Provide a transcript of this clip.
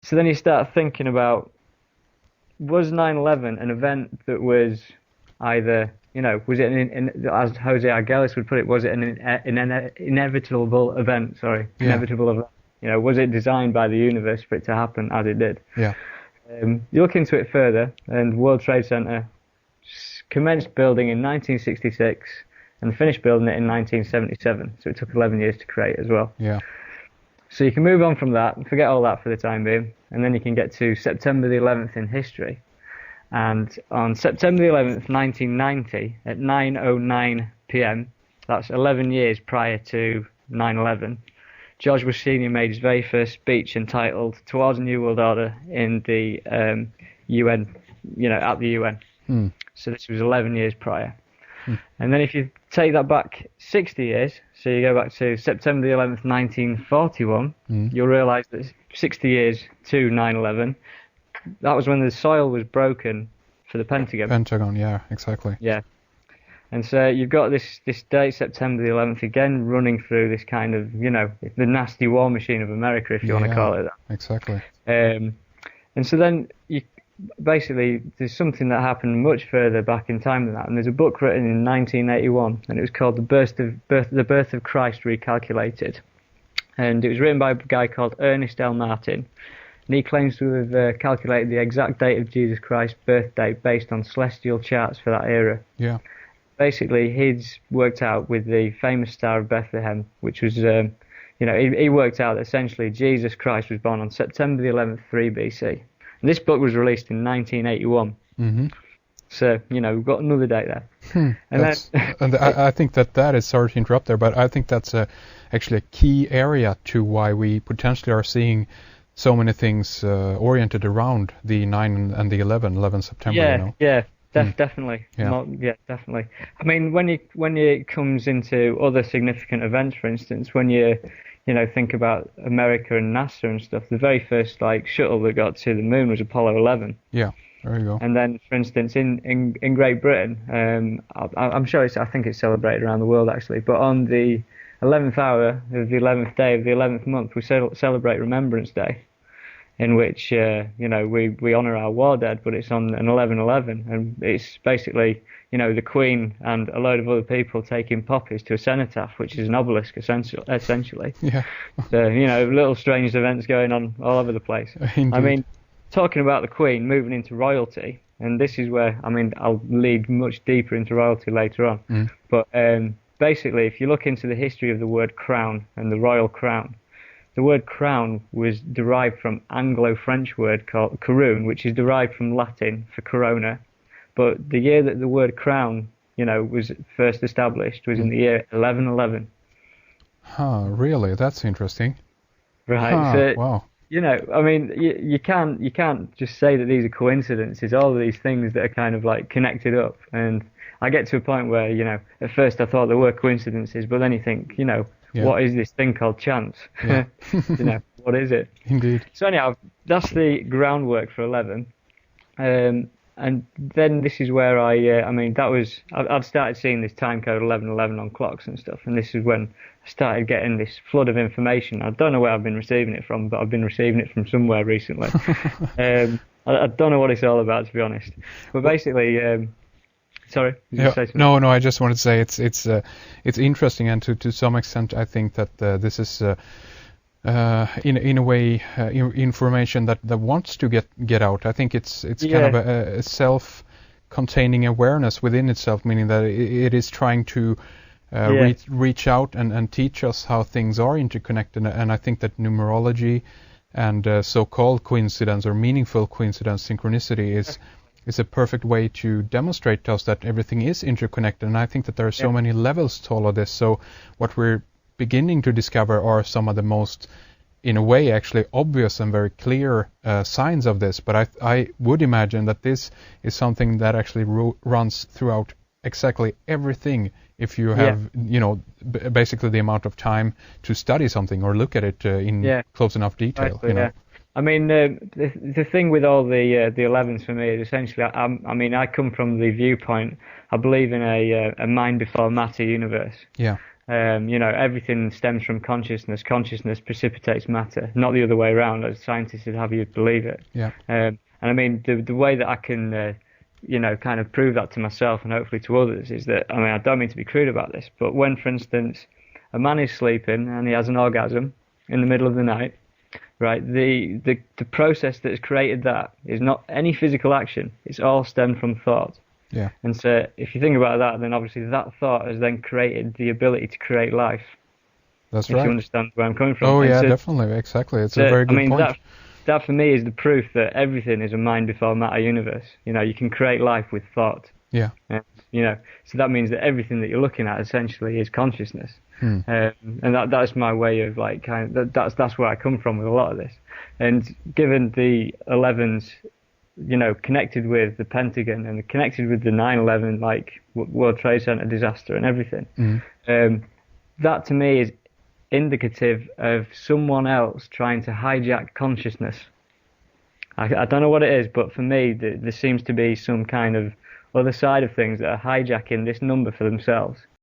So then you start thinking about, was 9/11 an event that was either, was it as Jose Arguelles would put it, was it an inevitable event? Sorry, Yeah. inevitable event. Was it designed by the universe for it to happen as it did? Yeah. You look into it further, and World Trade Center commenced building in 1966 and finished building it in 1977. So it took 11 years to create as well. Yeah. So you can move on from that and forget all that for the time being, and then you can get to September the 11th in history. And on September the 11th, 1990, at 9:09 p.m., that's 11 years prior to 9/11, George Bush Sr. made his very first speech entitled "Towards a New World Order" in the UN, at the UN. So this was 11 years prior. And then if you take that back 60 years, so you go back to September the 11th, 1941, you'll realise that 60 years to 9/11, that was when the soil was broken for the Pentagon. Pentagon, yeah, exactly. Yeah. And so you've got this date, September the 11th, again running through this kind of, the nasty war machine of America, if you want to call it that. Exactly. And so then basically there's something that happened much further back in time than that, and there's a book written in 1981, and it was called The Birth of Christ Recalculated, and it was written by a guy called Ernest L. Martin, and he claims to have calculated the exact date of Jesus Christ's birthday based on celestial charts for that era. Yeah. Basically, he's worked out with the famous Star of Bethlehem, which was, he worked out that essentially Jesus Christ was born on September the 11th, 3 BC. And this book was released in 1981. Mm-hmm. So, we've got another date there. And I think that is, sorry to interrupt there, but I think that's actually a key area to why we potentially are seeing so many things oriented around the 9 and the 11 September. Yeah. Definitely. Yeah. Definitely. I mean, when it comes into other significant events, for instance, when you think about America and NASA and stuff, the very first shuttle that got to the moon was Apollo 11. Yeah, there you go. And then, for instance, in Great Britain, I'm sure I think it's celebrated around the world actually, but on the 11th hour of the 11th day of the 11th month, we celebrate Remembrance Day, in which we honour our war dead, but it's on an 11/11, and it's basically the Queen and a load of other people taking poppies to a cenotaph, which is an obelisk essentially. Yeah. So little strange events going on all over the place. Indeed. I mean, talking about the Queen moving into royalty, and this is where I'll lead much deeper into royalty later on. But basically, if you look into the history of the word crown and the royal crown, the word crown was derived from Anglo-French word called couronne, which is derived from Latin for corona. But the year that the word crown, was first established was in the year 1111. Really? That's interesting. Right. So, wow. you can't just say that these are coincidences. All of these things that are kind of connected up. And I get to a point where, at first I thought there were coincidences, but then you think, what is this thing called chance? Yeah. What is it? Indeed. So anyhow, that's the groundwork for 11. And then this is where I'd started seeing this time code 1111 on clocks and stuff, and this is when I started getting this flood of information. I don't know where I've been receiving it from, but I've been receiving it from somewhere recently. I don't know what it's all about, to be honest. But basically, sorry. No. I just wanted to say it's interesting, and to some extent, I think that this is in a way information that wants to get out. I think it's kind of a self-containing awareness within itself, meaning that it is trying to reach out and teach us how things are interconnected. And I think that numerology and so-called coincidence or meaningful coincidence, synchronicity, is a perfect way to demonstrate to us that everything is interconnected. And I think that there are so many levels to all of this. So what we're beginning to discover are some of the most, in a way, actually obvious and very clear signs of this. But I would imagine that this is something that actually runs throughout exactly everything, if you have, basically the amount of time to study something or look at it in close enough detail. I mean, the thing with all the 11s for me is essentially, I come from the viewpoint, I believe in a mind before matter universe. Yeah. Everything stems from consciousness. Consciousness precipitates matter, not the other way around, as scientists would have you believe it. Yeah. And I mean, the way that I can, kind of prove that to myself and hopefully to others is that, I mean, I don't mean to be crude about this, but when, for instance, a man is sleeping and he has an orgasm in the middle of the night, right? The process that has created that is not any physical action. It's all stemmed from thought. Yeah. And so if you think about that, then obviously that thought has then created the ability to create life. That's if right. you understand where I'm coming from. Oh, and yeah, so, definitely. Exactly. It's a very good point. That for me is the proof that everything is a mind before matter universe. You can create life with thought. Yeah. And, so that means that everything that you're looking at essentially is consciousness. And that's my way of that's where I come from with a lot of this. And given the 11s, connected with the Pentagon and connected with the 9/11 World Trade Center disaster and everything, that to me is indicative of someone else trying to hijack consciousness. I don't know what it is, but for me, there seems to be some kind of other side of things that are hijacking this number for themselves.